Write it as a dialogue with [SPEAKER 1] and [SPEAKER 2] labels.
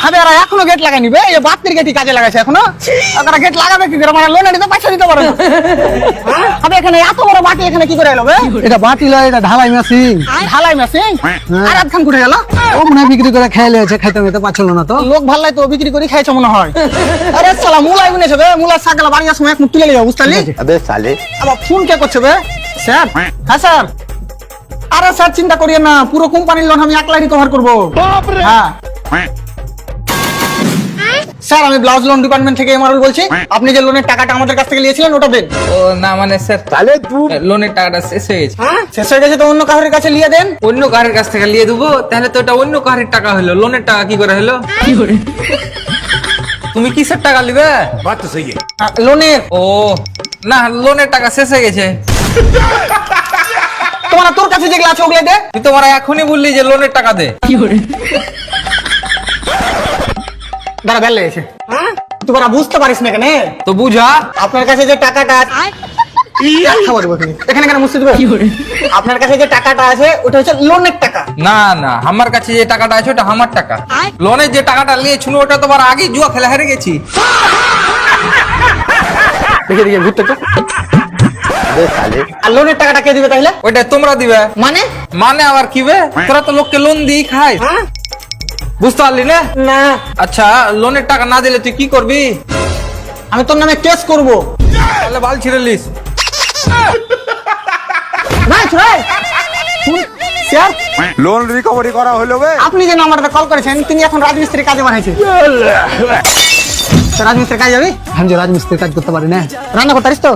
[SPEAKER 1] আবে এরা এখনো গেট লাগাই নিবে, এই বাতির গেটই কাজে লাগাইছে এখনো। ওরা গেট লাগাবে কি করে, মানে লোনে নিতে পয়সা দিতে পারে না। আবে এখানে এত বড় বাটি এখানে কি করে এলো বে?
[SPEAKER 2] এটা বাটি লয়, এটা ঢালাই মেশিন।
[SPEAKER 1] ঢালাই মেশিন। আর আধখান কুটে গেল।
[SPEAKER 2] ও মনে হয় বিক্রি করে খেয়ে লিয়েছে, খাইতে মেতে পাচ্ছিল না তো।
[SPEAKER 1] লোক ভাল্লাই তো বিক্রি করে খাইছে মনে হয়। আরে শালা মুলাই বনেছে বে, মুলার শাকলা বাড়ি সময় এক মুঠ তুলে লিও, বুঝতালি?
[SPEAKER 3] अबे साले
[SPEAKER 1] আবার ফোন কে করছে বে? স্যার? হ্যাঁ স্যার। আরে স্যার চিন্তা করিয়েন না, পুরো কোম্পানির লোন আমি একলাই রিকভার করব। হ্যাঁ স্যার, আমি ব্লাউজ লোন ডিপার্টমেন্ট থেকে এমআরএল বলছি। আপনি যে লোনের টাকাটা আমাদের কাছ থেকে নিয়েছিলেন ওটা দেন।
[SPEAKER 4] ও না মানে স্যার,
[SPEAKER 3] साले तू
[SPEAKER 4] লোনের টাকাটা শেষ হয়ে গেছে।
[SPEAKER 1] শেষ হয়ে গেছে তো অন্য কারোর কাছে নিয়ে দেন।
[SPEAKER 4] অন্য কারের কাছ থেকে নিয়ে দেবো, তাহলে তো এটা অন্য কারের টাকা হলো, লোনের টাকা কি করে হলো? তুমি কিসের টাকা নিবে?
[SPEAKER 3] बात तो सही है।
[SPEAKER 1] লোনের
[SPEAKER 4] ও না, লোনের টাকা শেষ হয়ে গেছে।
[SPEAKER 1] তোর কাছে যেগুলো আছে ওগুলো দে।
[SPEAKER 4] তুই তো এখনই বললি যে লোনের টাকা দে।
[SPEAKER 1] দাঁড়া বেল লেগেছে। তোরা বুঝতে পারিস না কেন?
[SPEAKER 4] তো বুঝা।
[SPEAKER 1] আপনার কাছে যে টাকাটা আছে খাবার দেবো এখানে। এখানে কেন মুছতে দেবে? আপনার কাছে যে টাকাটা আছে ওটা হচ্ছে লোনের টাকা।
[SPEAKER 4] না না, আমার কাছে যে টাকাটা আছে ওটা আমার টাকা। লোনের যে টাকাটা নিয়েছিল ওটা তোমার আগে জুয়া খেলা হেরে গেছি।
[SPEAKER 1] দেখে দেখে ঘুরতে তো।
[SPEAKER 3] अबे साले
[SPEAKER 1] আর লোনের টাকাটা কে দিবে তাহলে?
[SPEAKER 4] ওইটা তোমরা দিবে।
[SPEAKER 1] মানে
[SPEAKER 4] মানে আবার কি বে? তোরা তো লোককে লোন দিয়ে খাই, বুঝতে পারলি না?
[SPEAKER 1] না,
[SPEAKER 4] আচ্ছা, লোনের টাকা না দিলে তুই কি করবি?
[SPEAKER 1] আমি তোর নামে কেস করব।
[SPEAKER 4] তাহলে বাল ছিঁড়ে লিস।
[SPEAKER 1] না ছড়াই। স্যার,
[SPEAKER 3] लोन रिकवरी करा হলো বে।
[SPEAKER 1] আপনি যে নাম্বারটা কল করেছেন তিনি এখন রাজমিস্ত্রি কাজে বানাইছে। রাজমিস্ত্রি কাজ যাবি?
[SPEAKER 2] আমি যে রাজমিস্ত্রির কাজ করতে পারি না।
[SPEAKER 1] রান্না করতে পারিস তো?